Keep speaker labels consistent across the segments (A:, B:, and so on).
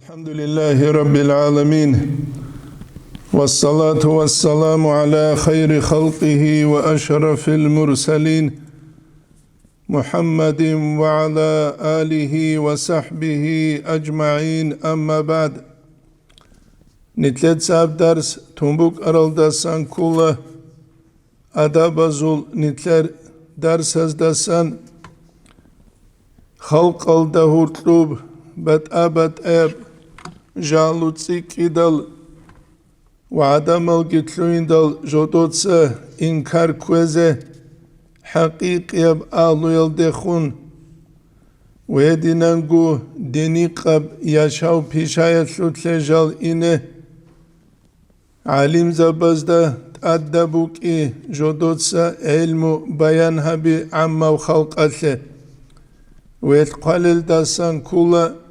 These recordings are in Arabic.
A: الحمد لله رب العالمين والصلاة والسلام على خير خلقه وأشرف المرسلين محمد وعلى آله وصحبه أجمعين أما بعد نتلت ساب درس تنبوك أرالدسان كله أدابزول نتلر درس هزدسان خلق الدهورتلوب بات أب جالوتسي كيدل وعدم الجتلوين دل جودوتسا إنكار كوزة حقيقي أب آلو يلدخون ويدينانغو ديني قب يشاو بيشاية لوتلجال إنه علم زبازدا تأدبوك جودوتسا علمو بيان هبي عما وخلق أتله ويتقلل داسان كولا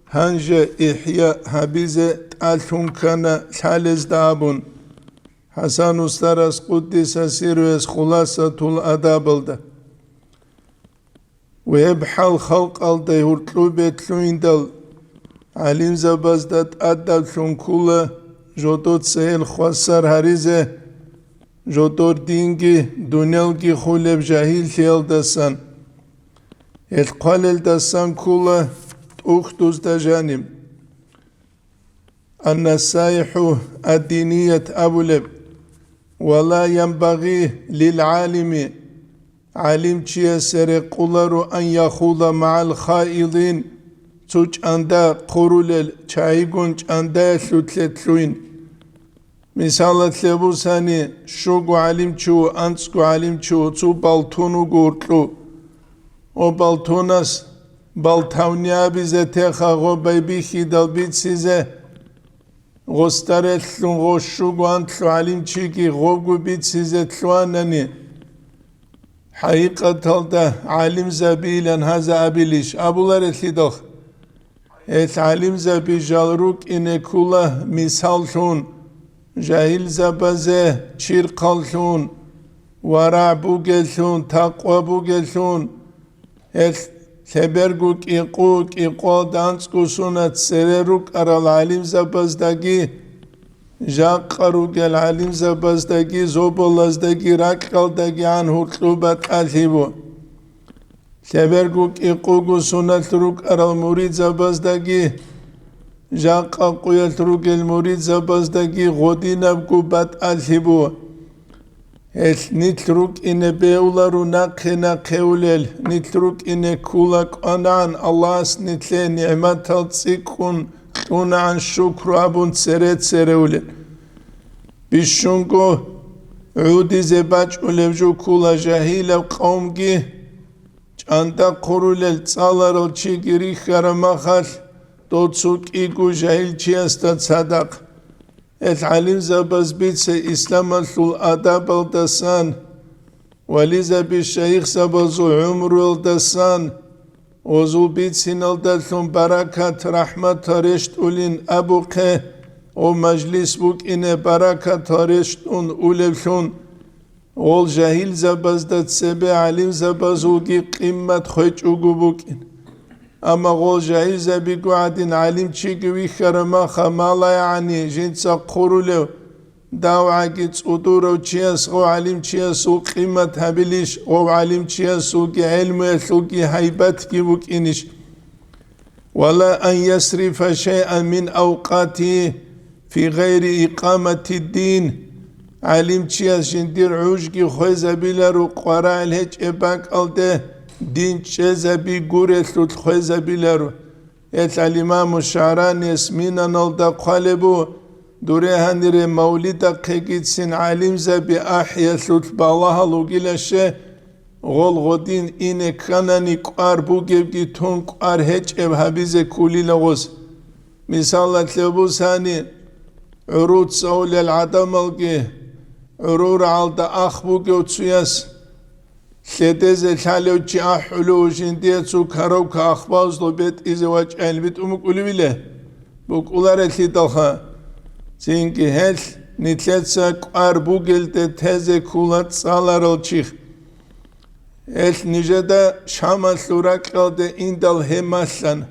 A: هنجا إحياء حبيزة تألتون كان ثالث دابون حسن استرس قدس سيروس خلاصة الأدابلدا ويبحال خلق الدا يورتلو بيتلوين دل علم زبازدا تأدلتون كولا جودوت سهل خوصر هريزة جودور دينجي دونيلجي خولب جاهل تيال داسان القلل داسان كولا أختوز دجانم النصائح الدينية أبولب ولا ينبغي للعالم علم چيه سرقولر أن يخوض مع الخائضين توج أندا قرولل چايگونج أندا ثلثلوين مثال تلبوساني شوغو علم چو أنسكو علم چو تو بالتونو گورتلو او بالتوناس بالتاونيا بيزه تخاغو بيبيخي دل بيت سيزه غسترتلون غشوغو انتلو علم چيكي غوغو بيت سيزه تلوانني حقيقة تلده علم زبيلن هذا أبيليش أبولار اتلدخ علم زبي جالروك إنه كولا مثالتون جاهل زبازه چيرقالتون ورع بوغلتون تقوى بوغلتون ثبرگوك إقوك إقوال دانسكو سنة سرروك أرى العلم زبازدگي جاقروك العلم زبازدگي زوبولازدگي راكالدگي عن هطلوبات ألهبو ثبرگوك إقوك سنة روك أرى المريد زبازدگي جاقاقو يلتروك المريد زبازدگي غودي نبكو بات ألهبو نتلروك إن بيولارو ناقنا قولل نتلروك إن كولك أنعن الله نتلي نعمة تلتسيكون عن شكر أبون سريت سرولل بشنكو عودي زباج أولفجو كولا جاهيلة قومجي جاندا قرولل تصالر الچيگيري خرمخل دوتسوك إيقو جاهيل چياستا صدق العلم زباز بيتس إسلام الأدب الدسان ولذا بالشيخ زبازو عمر الدسان وزو بيتسين الدلتون بركة رحمة رشت أولين أبوكه ومجلس بوك إن بركة رشت أولفون والجاهل زباز دات سبع علم زبازوكي قيمة خوش بوك أما غول جاهل زبيقو عدين علم چيقوي خرما خمالا يعني جنسا قرولو داو عاقيت صدورو چياس غو علم چياسو قيمة هبليش غو علم چياسو كي علم يسو كي حيبت كي بوك إنش ولا أن يصرف شيئا من أوقاته في غير إقامة الدين علم چياس جندير عوشكي خوي زبيلارو قوارا الهج إباك ألده دين چزبي غورثلو خوزبيلرو الامام الشعراني اسمينا نلدا قالبو دوره هندر مولد قيقيتسن علم زبي احيثلو بالله لوغيلشه غول غدين إن كانني قار بوغبدي تون قار هج ابهبيزه كولي لغوز مثال تلبوساني عروض سول العدملغي عرور عالدا اخبوغو تسياس خدزه خالو چی احلو جندیه تو کارو که اخباز دو بیت ازواج البیت امکولی بیله بکولار اتلیداخه زینگی هل نتلتسا قار بوگلده تزه کولات سالارل چیخ هل نجده شامل لورک الده ایندال هماسن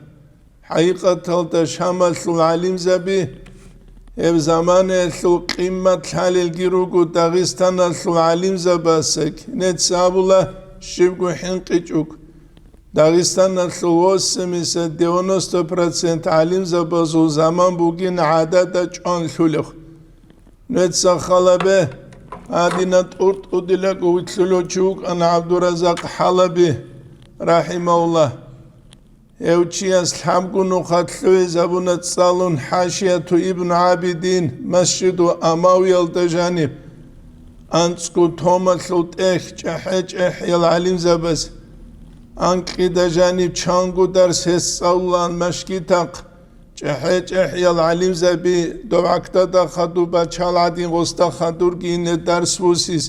A: حقيقة تشامل العليم زبي اب زمان قيمة حال الجروق داغستان العليم زباسك نتسابولا شبكو حنقيتشوك داغستان الوسميس 90% عليم زبازو زمان بوغين عادة جان لولخ نتسخلا به عادينا تورت ودلق ويتلو تشوك أنا عبد الرزاق حلبي رحمه الله اوچیاس حمگونو خطلوی زبونت سالون حاشیت ابن عابدین مسجد و اماویل دجانب انسکو تومسلوت چه یل علیم زبز انکی دجانب چانگو درس حساولان مشکیتاق چه یل علیم زبی دو وقتا دا خدو بچال عدین غستا خدور گینه درس وسیز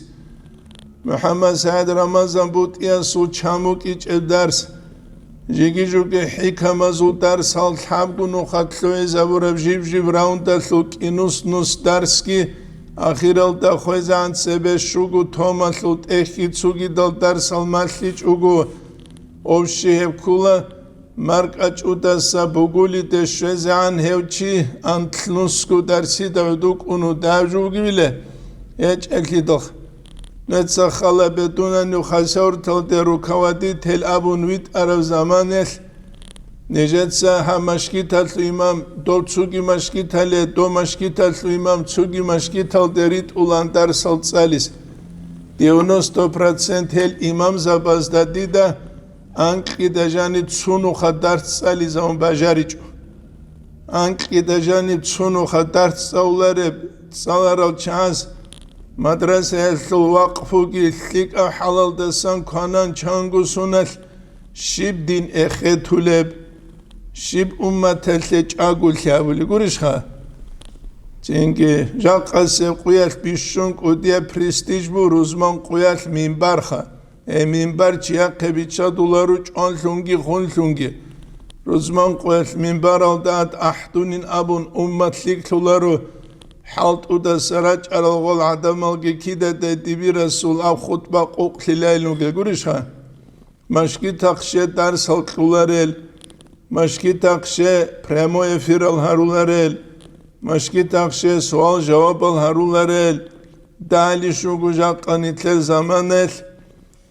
A: محمد سعد رمضان بود ایاسو چاموک ایچ درس جيجي جوكي حكمة زو درس هال حابقونو خطلوي زبورب جيب راوندا لوك إنوس نوس درسكي أخيرال دا خويزا عن سبه شوغو توما لوت إخي تسوغي دال درس هال ماليج اوغو أوشي هب كولا مرق أجو دسا بوغولي دشوزا عن هوچي عن تلنسكو درسي دعودوك اونو داوجوغي بله إيج أكي دخ نتسخلا بدون أن يخسر تلت ركواتي تل أبو نويت عرب زمانه نجد سا مشکی تل امام دو تسوگی مشکی تل دو مشکی تل امام تسوگی مشکی تل درید اولان در سال سالیس 90% هل امام زباز دادیده انکی دجانی تسونو خدارت سالی زمان بجاریچو انکی دجانی تسونو خدارت سالاره سالاره چانس مدرسة الوقفوكي ثيك أو حلال دسان كانان چانگو سونل شب دين اخي طلب شب امت الثج اقول ثابولي قرش خوا چنگه جاق سب قويال بيشون قديا پرستيج بو روزمان قويال منبر خوا منبر چيا قبيچا دولارو چان لونگي خون لونگي روزمان قويال منبر الداد احدونين ابون امت ثيك دولارو حالت ودا سراج على الغول عدم الجي كده دبي رسول أو خطبة قوق ليلو جوريشها مشكي تخشى درس هالكولاريل مشكي تخشى بريمو يفير الهارولاريل مشكي تخشى سؤال جواب الهارولاريل دالي شو جاء قنيتل زمانه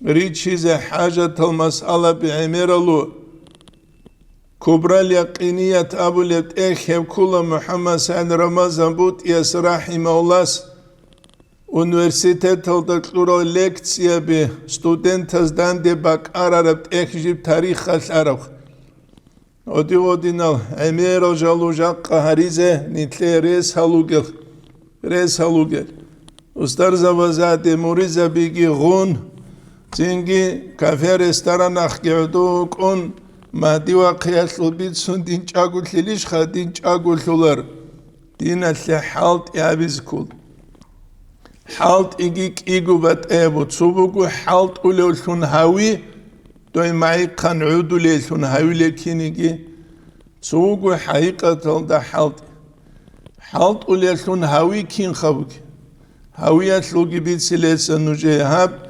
A: ريتشيز حاجة المسألة بعميرلو كبرى اليقينية أبو لبتأخيب كل محمد سعد رمضان بوت ياس رحمه الله Üniversitet الدكتورة ليكتسيا بي ستودنتس دان دي باك عرب تأخيب تاريخ العرب ودي ودينا عمير جالو جاق هريزة نتلي ريس هلوغل استرزا وزاد موريزا بيجي غون تنجي كافي رستوران أخيردو كون مادي واقعيات لبيت سون دين چاقول ليش خا دين چاقول لولر دين اللي حالت يابيز كول حالت إيجيك إيجو بات أبو تصوبوكو حالت أولو لون هاوي دوي معي قان عودو لون هاوي لكين إيجي تصوبوكو حقيقة دا حالت أولو لون هاوي كين خابوك هاويات لوغي بيت سلسة نجيهاب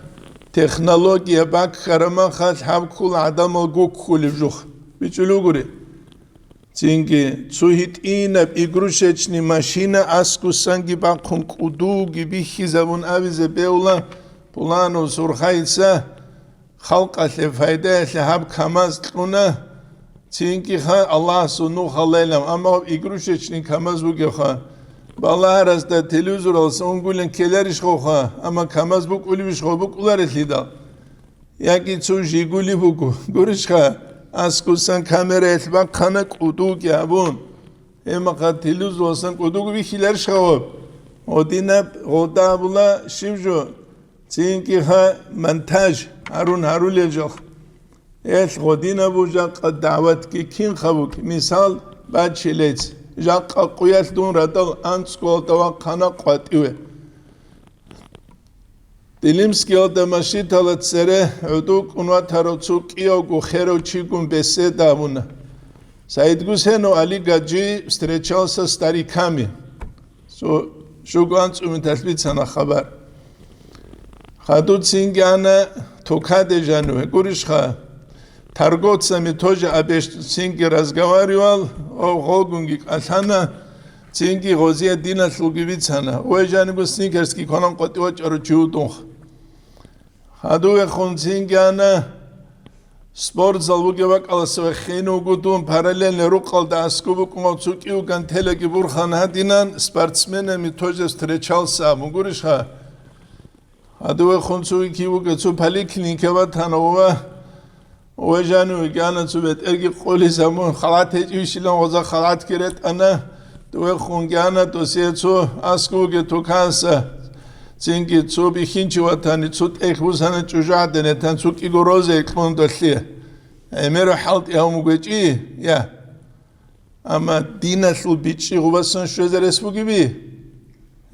A: تكنولوجيا باك خرما خاص حب كل عدم الجوك كل جوخ بيجلو غوري تينجي تسوهيت إينا بيجروشتني ماشينا أسكو سانجي باكون كودوجي بيخي زبون أبيز بيولا بولانو سورخايسا خلق الفايدة لهاب كماز تلونا تينجي خا الله سنو خليلم أما بيجروشتني كماز وجه خا بالله راستا تلوزور olsun gulen keleriş xoxa ama kamaz buk ulibiş xobuk ular etlida yaki çu jiguli buku görüşxa askusan kamera etbak kanak uduk yabun ema ka teluz olsun uduk bir hiler şob odina oda bula şivjo çünkü ha montaj harun lejok es odina buja davet ki kin xabuk misal bad şilet جاق قويات دون ردل أنسكول توا خنا قاتيوه دليمسكيل دمشي تلت سره عدوك أنوا تروتسوك إيوغو خيرو چيگون بسه دامونا سايدگوز هنو علي گاجي ستريچالسا ستاري كامي شوگانس اومن تثبيت سنة خبر خادود سينگانا توكا دي جانوه گورش خواه торговцами тоже обещ цинги разговаривал, о холгунги касана, цинги гозия дина слугивицана. Уэжанигу сникерски конам котиоч арчутунх. Хадуе хон цингана спортзал вугевак аласве хину гудун параллельно рукал да аскубу кумацукиу гантелеги бурхан хадинан спортсменами тоже встречался. Мугуриша Хадуе хон цуикиву гацу поликлиника танова وجانو كانت سبت أرجع قولي زمان خلات هيجي لون غزا خلات كرت أنا تو خون كانت توسيتو أسكو كتو كانسا زينكي تو بيخينشي واتاني تسوت إخوز هنا تجوع دنيتان سوك إيجوروزي كلون دلتيه أميرو حالت يوم وجي يا أما دينا سل بيتشي غواسن شوزر اسمه بي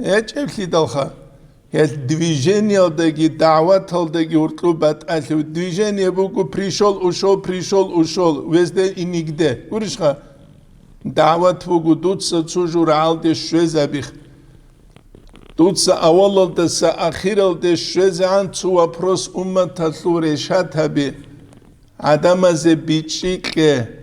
A: هيج أبلي دلخا Движение алдаги, дават алдаги, уртлубат али. Движение буку пришел, ушел, везде и нигде. Уришха, дават буку дуца цужур алде швезабих. Дуца авал алде са ахир алде швезан цу вопрос уммата цу решат хаби. Адамазе бичике.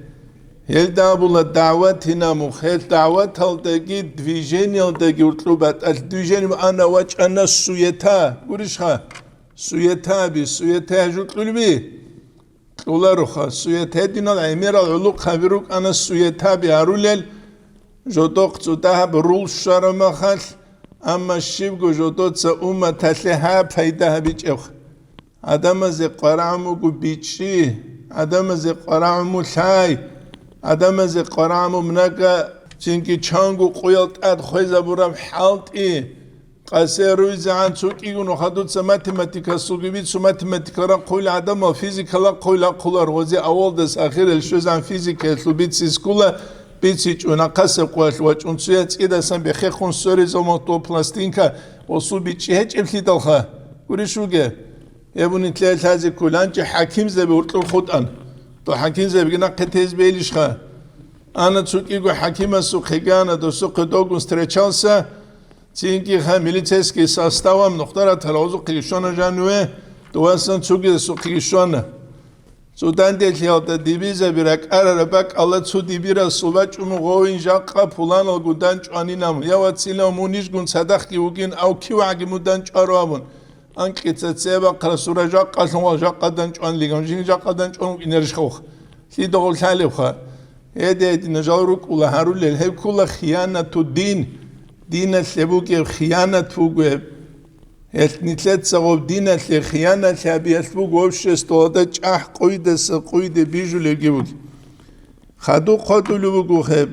A: Хелда була дават хинаму, хел дават алдаги, движение алдаги уртлубат али. Движение ана вач ана суета. Уришха, суета би, суета жутлул би. Уларуха, суета динал эмирал улук хавирук ана суета би арулел. Жодок цутахаб рул шарамахал. Ама шивгу жодоца умма талиха пайдаха бичевх. Адамазе qaramу гу бичи. Адамазе qaramу лай. Адамазе qaramу мнака чинки чангу қоялт ад хойза бурам халт и қасеруй зан цукигуну хадуца математика сугибит су математикара қойла адама физикала қойла қулар ғози авалдас ахир элшузан физика лубит сискула бицич уна қасер қоял вач унцуя цидасан бехе хун сори зомото пластинка осу бичи хеч эфли далха уришуге ебуни тлел хази куланчи хаким зеби уртлу худан تو حکیم زبگینا قطعز بیلیش خوا آن چوکی گو حکیم سو خیگانه دو سو قدوگون استرچانسا چینکی خمیلی تسکی ساستاوام نختاره تلوزو قیشونه جانوه دو اصلا چوکی سو قیشونه سودان دیلیال دا دیبیزه بیرک اره بک الله چو دیبیره سوبچ امو غوین جاقا پولان الگودان چانی نمون یا واتسیله امونیش گون صدق گیوگین او کیو عگی مودان چاروامون Anki tseba krasura jaqqa songa jaqadan çon ligam jin jaqadan çon enerji xo si dogol salib kha hede dinajuruk ula harul hep kula khiyanatu din sebu ke khiyanat fugu et nitlet sagob din le khiyanat sabiyat fugu obshestoda çah qoyde bijule gibi khadu qadulu bugu khab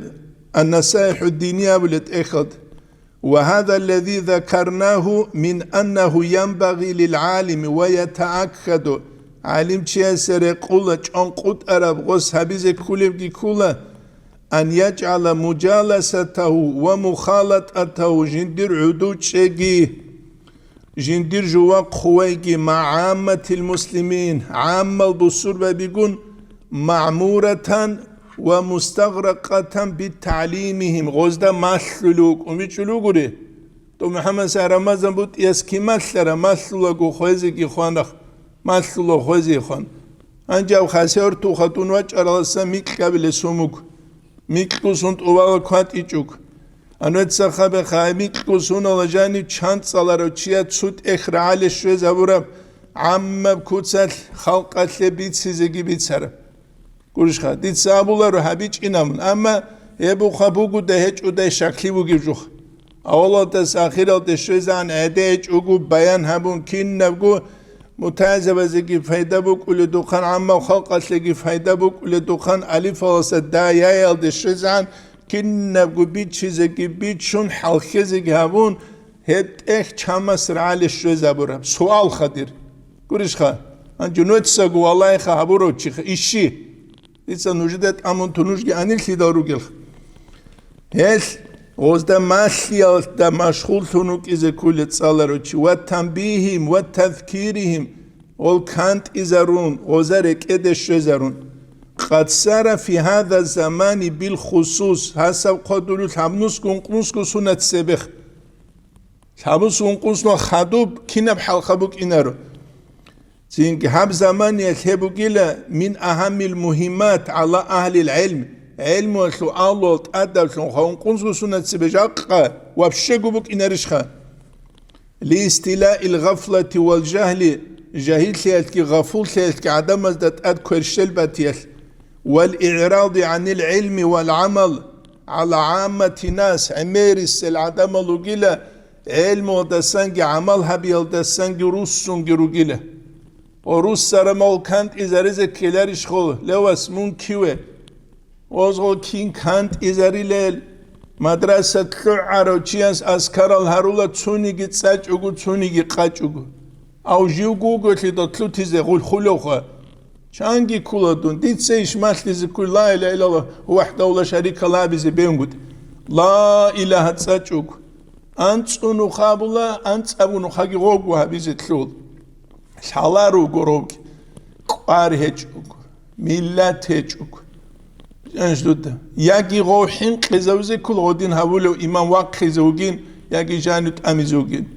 A: النصائح الدينية والاتخاذ وهذا الذي ذكرناه من أنه ينبغي للعالم ويتأكد عالم تشيسر قولة أنقود أرب غس هبيز كولم كولا أن يجعل مجالسته ومخالطته جندر عدود شيء جندر جوا خويجي مع عامة المسلمين عامة البصور بيقول معمورة ومستغرقة بتعليمهم غزدا مسلوك وميشلوكوري تو محمد سرمازن بود يسكي مسلره مسلوكو خوزي خوانخ مسلو خوزي خوان انجا خاسر تو خاتون واچ ارالسا ميك قبل سوموك ميك كوسونت اوال كوات ايچوك انوت سخاب خايميك كوسون الاجاني چاند سالارو چيا تسوت اخرال شوز ابورم عم كوتسل خلقات بيت سيزگي بيت سره Kuruşka, dit sabuları habiç inamın ama ebu khabugu de hiç uday şakli bu givjuh. Awala da sakhira da şözan edeç ugu bayan habun kin nevgu mutazabazegi fayda bu kule dukan amma khalqatlegi fayda bu kule dukan alif olsa da yayal da şözan kin nevgu bit çizegi bit şun halkhezegi habun het eh çamasır ali şözaburam sual khadir. Kuruşka, an junutsa gu wallahi khaburo çikh işi إذا نجدت أمون تنوجي أنيل سيدارو جل هل غزدا ماشي دا مشغول تنوك إذا كل تصالروش وتنبيهم وتذكيرهم والكانت إزارون غزارك إدش إزارون قد سار في هذا الزمان بالخصوص حسب قدروا الحمنوس كنقنوس سنة سبخ الحمنوس كنقنوس خدوب كنب حلقبوك إنارو زين هب زمان يلهبو كلا من أهم المهمات على أهل العلم علم وشو الله تأدب شو خون قنصو سنة سبجاقة وابشقو بك إنرشخة لاستيلاء الغفلة والجهل جاهل سيالك غفول سيالك عدم ازداد كرشل باتيال والإعراض عن العلم والعمل على عامة ناس عميرس العدم لغيلة علم ودسانج عملها بيلدسانج روسونج رغيلة وروس سرمال كانت إذا رزق كلارش خو لو اسمون كيوه وزغو كين كانت إذا ريلال مدرسة لعارو چيانس أسكار الهارولة تسونيجي تساجوغو تسونيجي قاجوغو أو جيوغوغو تلو تيزي غول خلوخا شانجي كولادون ديت سيش ماشليزي كل لا إله إلا الله وحده ولا شريك له بيزي بينغود لا إله تساجوغو أنت أنو خابولا أنت أبو خاقي غوغوها بيزي تلول شالارو غروغ قوار هجوغو ميلات هجوغو أنجدود ياجي روحين قزوزي كل غدين هولو إمام واق خزوجين ياجي جانوت أميزوجين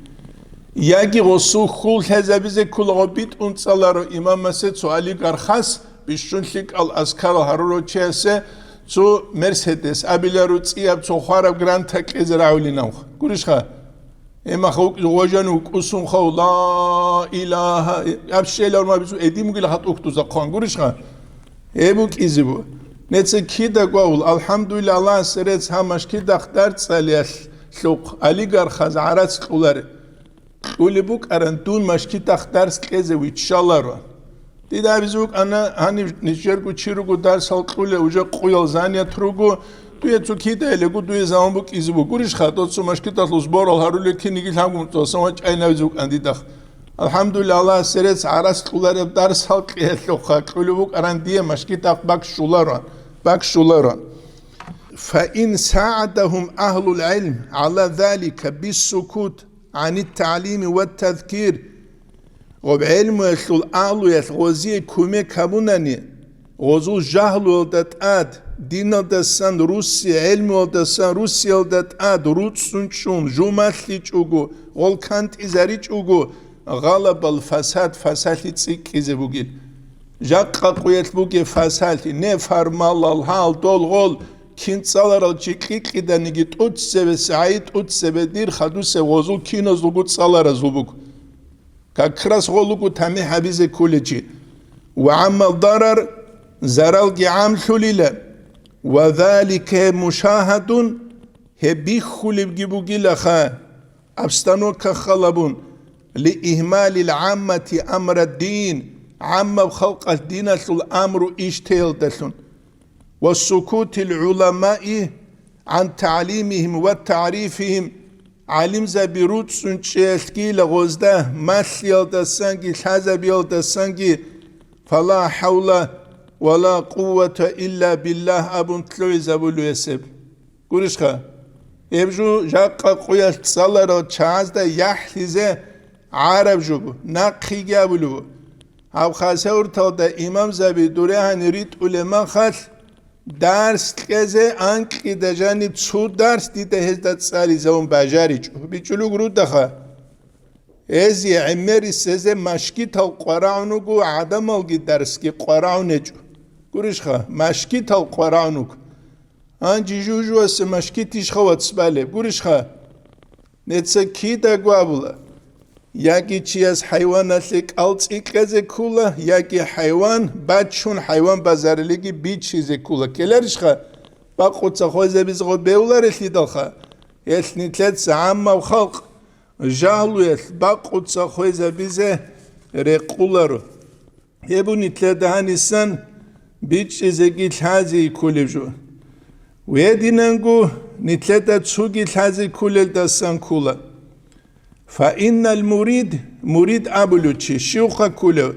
A: ياجي رسول خول هزابيزي كل غبيت أنصالارو إمام مسد سؤالي قرخاس بيشونلك الأذكار هارولو تشيسه تو مرسيدس أبيلارو تسياب تو خارب جراند تك إزراعولي نوخ قولش خا إما خوك وجنوك أسون خو لا إله أبشي لور ما بيزو إديمو قيل هات أكتو زقان قولش خا إبوك إزبو نتسا كيدا قول الحمد لله الله سريت همش كيدا اختارت ساليال شوق أليقار خاز عرات قولار قولي بوك أرانتون مش كيدا اختارت كيزي ويتشالله رو ديدا بيزوك أنا هاني نجرقو چيرقو دار سالقولي وجا قويل زانيا تروقو دوية تو كيدا إليقو دوية زمان بوك إزبو قوليش خاطوت سو مش كيدا تلوزبور الهارولي كي نيجي لهم توسان واج أينا بيزوك أندي داخ الحمد لله الله سريت عرات قولار دار سالقيا شوقا قولي بوك أراندية مش كيدا باك شولاران باكشولران فإن ساعدهم أهل العلم على ذلك بالسكوت عن التعليم والتذكير وبعلم يشل أهل يتغوزي كومي كابوناني غزو جهل ودتآد دين الدسان روسي علم ودسان روسي ودتآد روتسونشون جمالي چوغو غلقانت إزاري چوغو غالب الفساد فساد تسيك إزبوغيل جاقا قويت بوكي فاسالتي نفرمال الحال دول غول كين صالر الجيكيكي دا نيجي تؤتسي سعيد تؤتسي بدير خدوسي وزو كينو زلقوت صالر زلبوك كاكراس غولوكو تامي حبيزي كوليجي وعم الضرر زرالجي عام حليلة وذلك مشاهد هبيخو لبجيبوكي لخا أبستانو كخلبون لإهمال العامة أمر الدين عما بخلق الدين الأمر إشتيل دلون والسكوت العلماء عن تعليمهم وتعريفهم علم زبيروت سنشيلكي لغزده ماشيل دسانجي حزبيل دسانجي فلا حول ولا قوة إلا بالله أبن تلوي زبولو يسب قولش خا يبجو جاقا قوية تصالر وچازده يحلزه عرب جوبو نقخي جابولو او خاصه ورتا دا امام زبی دوره هنریت علما خال درس کزه انکی دا جانب چو درس دیده هزدت سالی زون بجاری چو بیچلو گرود دخوا ازی عمری سزه مشکی تا قرآنو گو عدم الگی درس کی قرآنو جو گروش خواه مشکی تا قرآنو گو انجی جو جو اس مشکی تیش خواه تسباله گروش خواه نتسا کی دا گوابولا یکی چی از حیوانات لیک آلت ایکزه کوله یکی حیوان بعد چون حیوان بازارلیگی بی چیزه کوله کلرش خا با خودت خوازه بیز خود بیولارش لیدال خا یه نیتلت سعام و خلق جهلویت با خودت خوازه بیزه رقولارو یه بو نیتلت دهانیسان بی چیزه گیل هزی کوله جو و یه دیننگو نیتلت چوگیل هزی کوله دستان کوله فإن المريد مريد أبلوتشي شيوخ كله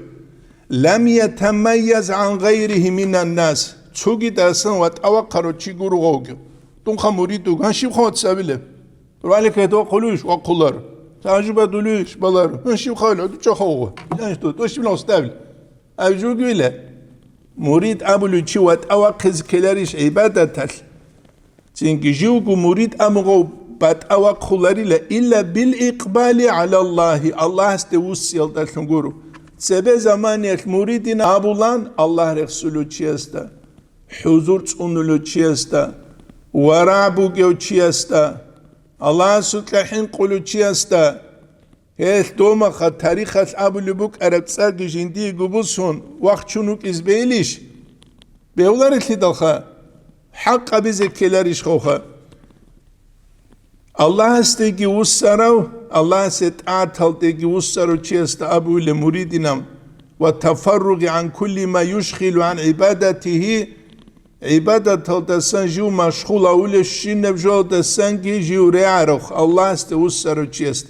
A: لم يتميز عن غيره من الناس تشوغي داسن واتوقرو تشيغورو غوغو دونخا مريدو هان شيوخ واتسابيله روالك يدو قلوش وقلار تعجب دولوش بالار هان شيوخ هالو دو چخوغو بلانش دو دوش بلان استابل أبجو قيلة مريد أبلوتشي واتوقز كلاريش عبادة تنكي جيوغو مريد أمغو بات أوقخلاري إلا بالإقبال على الله الله استوسي الدلتنقورو Sebe zaman ek muridin abulan Allah Resulü çiyasta. Huzur çunulu çiyasta. Varabu geu çiyasta. Allah sutlahin kulu çiyasta. Heh doma kha tarikhat abulubuk arab sargı jindi gubusun. Vakçunuk izbeyliş. Bevlar etli dalha. Hakka bize keler iş khoha. Allah istegi ussarav, Allah set atal tegi ussarav çiyasta abu ile muridinam ve teferrugi an kulli ma yushkhilu an ibadatihi ibadat altasan jiu maşghula ule şinnev joltasan ki jiu re'aroh Allah este ussarav çiyasta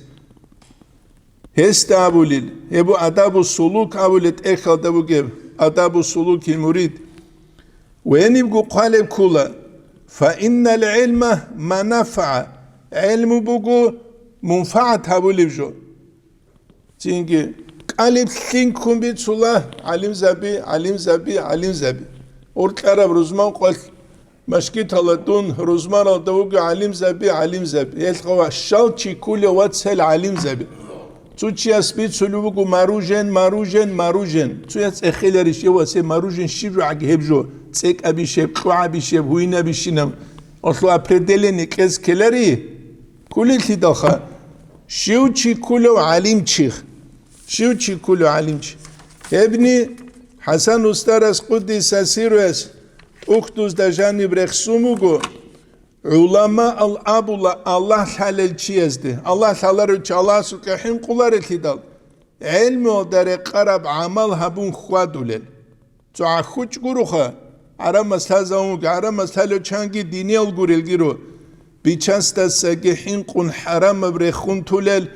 A: heste abu lil hebu adabu suluk abu let ekhal dabu gev adabu suluk il murid ve enibgu qaleb kula fa innel ilma ma nafa'a علم بگو منفعت هبولی جو چینگی قلب خین کن بی چولا علم زبی ارد عرب روزمان قل مشکی تلاتون روزمان را دوگو علم زبی یلقوا شال چی کولی وات سل علم زبی تو چی اسبی چلو بگو مروجن تو یت اخیلریش یه واسه مروجن شیب رو عگهب جو تسک ابی شب قوع ابی شب هوی نبی شینم اصلا اپردلینی کز کلری كل تدخل شوتشي كله عليم شيخ شوتشي كله عليم شيخ ابني حسن استرس قدس سيروس اختوز دجاني برخسوموغو علماء الابولا الله حلال چيزده الله حلال الله سكحين قلار تدال علم در قرب عمل هبون خوادولل تو اخوچ گروخه ارا مسئله زموگ ارا مسئله چانگی دینی الگوریل گیرو بیچست سگهین قن حرام برخون تولل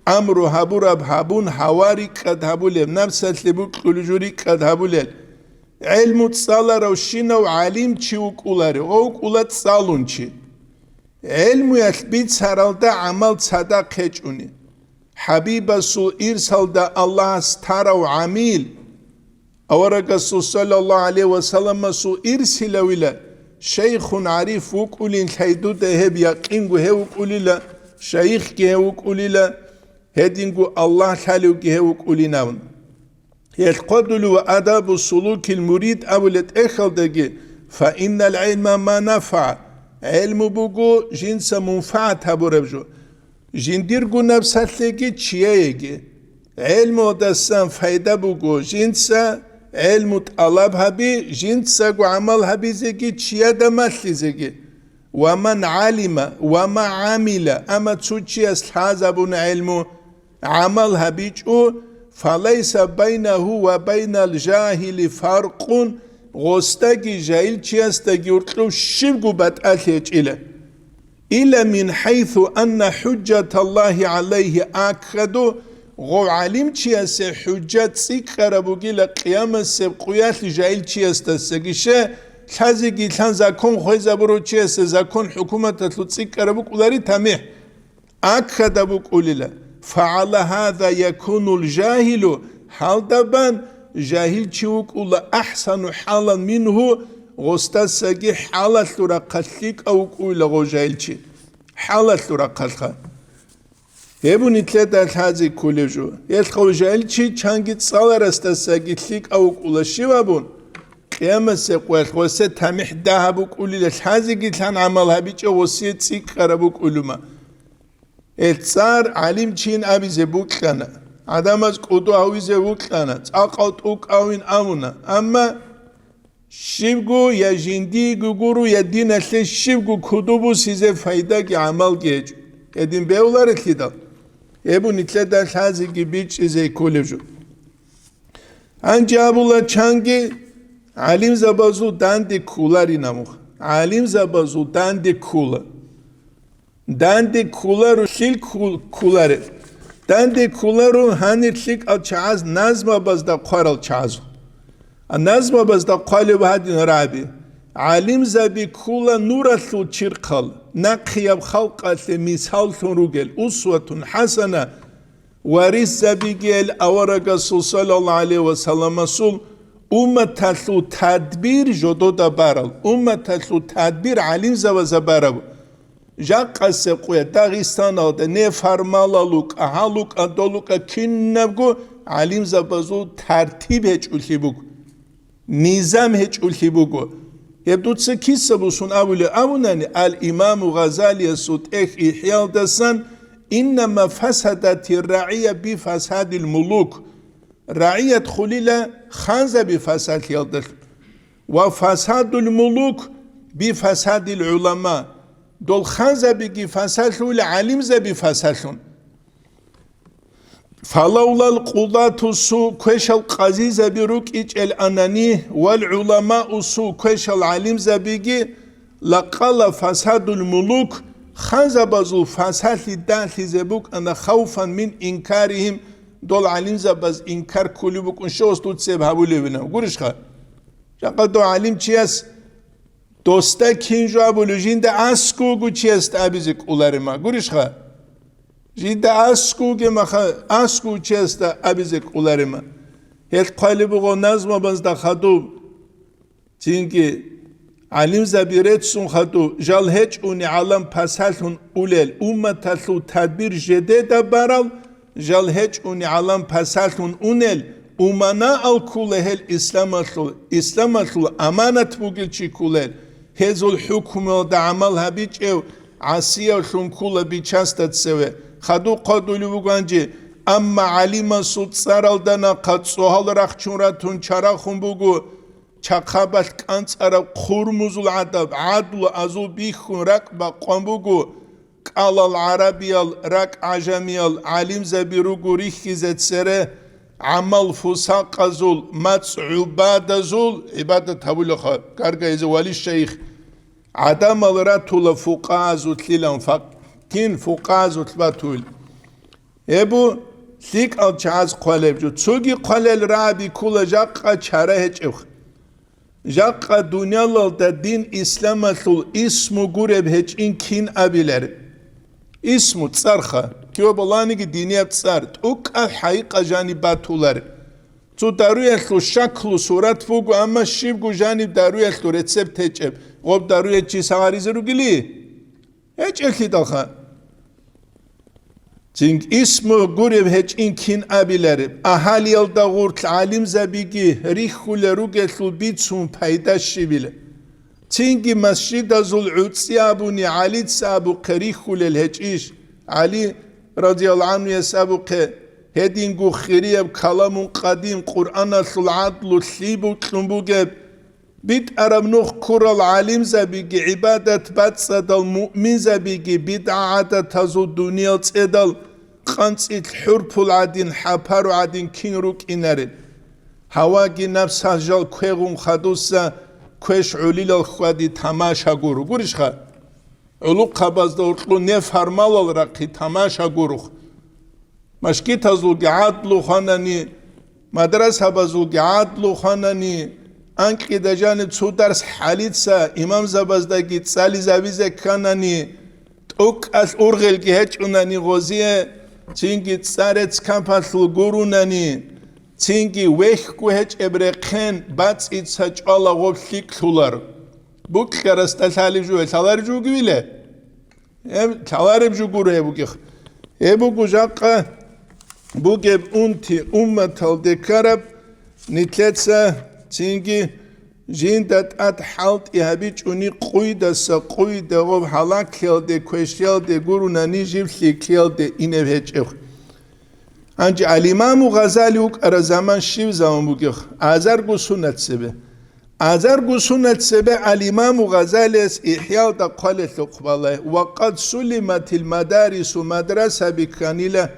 A: امرو هبورب هبون حواری قد هبولل نفست لبوک قلجوری قد هبولل علم تصالر و شین و علیم چی و کولاره او کولت سالون چی علم یثبیت سرالده عمل صدا خچونی حبیب سو ایرسالده الله استار و عمیل اورا صلی الله علیه و سلم سو ایرسیلویله شيخ عريف وكولين حيدو دهب يقينغو هوكوليلا شيخ هوكوليلا هدينغو الله حالو هوكولينا يقدل واداب السلوك المريد اولت اخل دغي فان العلم ما نفع علم بوغو جنس منفعت هبربجو جنديرغو نفساتلگي چيهگي علم ودسان فايده بوغو جنس علم طلب هبي جنس وعمل هبي زكي تشيادا مثل زكي ومن علم وما عمل اما تشي حازبون علم عمل هبيجو فليس بينه وبين الجاهل فرق غستگي جاهل تشيستگي ورقلو شبگو بتأليج إلى من حيث أن حجة الله عليه أكدو غو علم چیست حجت سیک خرابوگی لقیام سب قیات جایل چیست سگیشه خزگی لان زکون خوی زبرو چیست زکون حکومت تلوت سیک خرابوگ اولاری تمیه اکدبوگ اولیلا فعل هذا يكون الجاهل حال دبان جاهل چیوگ اولا احسن حالا منه غستا سگی حالت لورا قتلیک اوگ اولا غو جاهل چی حالت لورا قتلخا هبو نتلت الحازي كولجو يلقو جايلشي چانگيت صالر استساگيتليك او قولشي وابون قيامة سيقوال خوسي تامح داهبو قولي للحازي گيتلان عملها بيچه وسي تسيك خرابو قولوما اتسار علم چين ابي زبوك لنا عدم از قدو اوي زبوك لنا تاقاوت اوك اوين امونا اما شبگو يا جندي گورو يا دين اتلي شبگو كدوبو سيزه فايدا كي عمل گيج edin beyular etkidal. Ebu nitleden hazi gibi çizey koleju. Ancabula çangi alim zabazu dandi kulari namuh. Alim zabazu dandi kula. Dandi kularu şil kulari. Dandi kularu hanirlik al çaz nazma bazda qaral çaz. Nazma bazda qalu hadin rabi. علم زبي كولا نورثو تشرقل نقيب خلقة مثال ثروجل أسوة حسنة ورث زبي جل أورق صلى الله عليه وسلم سول تلو تدبير جدو دبارل تلو تدبير علم زبارل جاق السقوية داغستان هذا نفرمال لوك أهلوك أدلوك كنبجو علیم زبازو ترتیب هچ اولی بگو نظام هچ اولی بگو يبدو تسكيس بوسون أولاني الإمام غزالي سوت إحياء دسان إنما فسدت الرعية بفساد الملوك رعية خليلة خانزة بفساد يلدل وفساد الملوك بفساد العلماء دول خانزة بفساد العلم بفساد فلولا القضاة السوء كوش القاضي زبيروك إيج الأناني والعلماء السوء كوش العلم زبيجي لقال فساد الملوك خانزة بزو فساد الدان زبوك أنا خوفا من إنكارهم دول علم زباز إنكار كل بوك انشوز تود سيب هبولي بنا قرش خا جاقا دو علم چياس دوستا كينجو هبولي جين دا أسكو گو چياس تابيزك أولارما قرش خا جيدا أسكو أسكو چيستا أبيزك أولارما هيت قالبو نظم بنز دا خدوب تينكي علم زبيرت سون خدوب جال هيج اوني عالم پسالتون أوليل أمتالو تدبير جديد برال جال هيج اوني عالم پسالتون أونيل أمانا الكول هل إسلامتلو أمانت بوغل چي كولل هزو الحكم دا عمل هبيج او عسيا شون كولا بيچاستت سوه خدو قدولي بوغانجي اما عليما سود سارالدانا قد سوهال راخچونراتون چراخون بوغو چاقابت كانت ارا قرموزul عدب عدل ازو بيخون راك با قوان بوغو قال العربيال راك عجميال عليم زبيروغو ريخي زد سره عمل فساق ازول مصعوبات ازول عبادة تابولو خواه كارغا ازو والي الشيخ عدم الراتول فقاء ازو تليلان كين فقازو تباتول ابو ثيك او چاز قالب جو تسوغي قالل رابي كولا جاقا چاره هچ جاقا دنيا لال دا دين اسلام لال اسمو گورب هچ این كين ابيلر اسمو تصرخه كيو بلاني كي دينيا تصارت اوك الحقيقة جاني باتولر تو داروي اخلو شكلو صورت فوقو اما شيبگو جاني داروي اخلو ريسبت هچ غب داروي چي سغاريزه رو گلي هچ اخلي دالخه Çünkü ismi gurev hiç inkin abileri. Ahali yolda gurt alim zabigi rihule rugetul bitsun paydaşı bile. Çünkü mescid azul utsi abuni Ali sabu kerihule hiç iş. Ali radıyallahu anh yesabu ke hedin gu khiriyab kalamun qadim Kur'an asul adlu slibu tlumbuge bit aram nuh kural alim zabigi ibadet batsadal mu'min zabigi bid'adat azul dünya tsedal قنصت حرف العدين حبار عدين كين روك إنارد هواجي نفس هجال كويغون خدوسا كويش عليل الخوادي تماشا گورو گورش خا علو قباز دورتلو نفرمال الرقي تماشا گورو مشكي تزلو عدلو خاناني مدرس هبازلو عدلو خاناني انكي دجاني تسو درس حاليت سا امام زبازداگي تسالي زبيزة كاناني توك از ارغل گي هج اوناني غوزيه چینگی تسارت کامپاسل گورونانی چینگی ویخ کوهچ ابرقن بات ایت سچ آلا غوب خیکلولار بوک کرست سالی جو سالار جو گویله سالارم جو گوره بوکیخ بو گوجاقا بوگب اونتی امتال دکارب نیتلتسا چینگی جیندت ات حالت ایهبیچ اونی قویده سا قویده غوب حالا کل ده کوشیل ده گورونانی جیب خیکل ده اینه هیچ اخ انجی الامام غزالی وک ار زمان شیو زمان بگیخ ازر گو سنت سبه ازر گو سنت سبه الامام غزالی اس احیاء دا قالت اقباله وقد سلمت المدارس و مدرسه بکانیله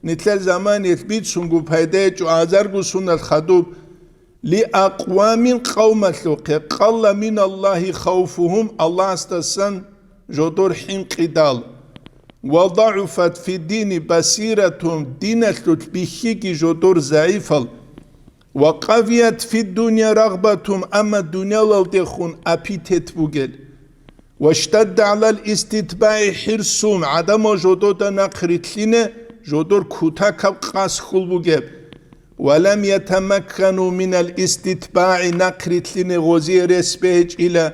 A: نتل زمان یتبید سنگو پیده جو ازر گو سنت خدوب لأقوام قوم ثقة قل من الله خوفهم الله استسن جدور حين قدال وضعفت في الدين بصيرتهم دينة بيخيك جدور ضعيفة وقويت في الدنيا رغبتهم أما الدنيا لو تخون أبيتت بوغل واشتد على الاستتباع حرصهم عدم جدود نقرتلين جدور كتاك قاسخل بوغل ولم يتمكنوا من الاستتباع نقرت لنغوزي رسبيج إلى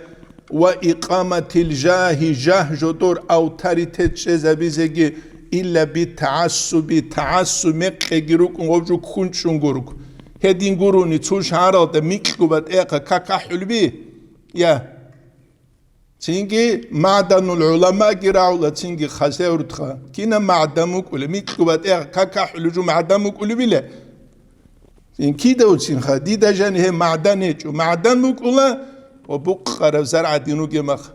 A: وإقامة الجاه جاه جدور أوتاريتت شزبيزيجي إلا بالتعصب تعصب مقجروك وجو كونشونغوروك هدين غوروني توش هارد ميكوبات إيقا كاكا حلبي يا تينجي معدن العلماء جراولا تينجي خسيرتها كينا معدمك ولا ميكوبات إيقا كاكا حلجو معدمك ولا بلا تين كيدا وتينخا دي دجان هي معدنيج ومعدنك ولا وبقرة زرع دينو جمخ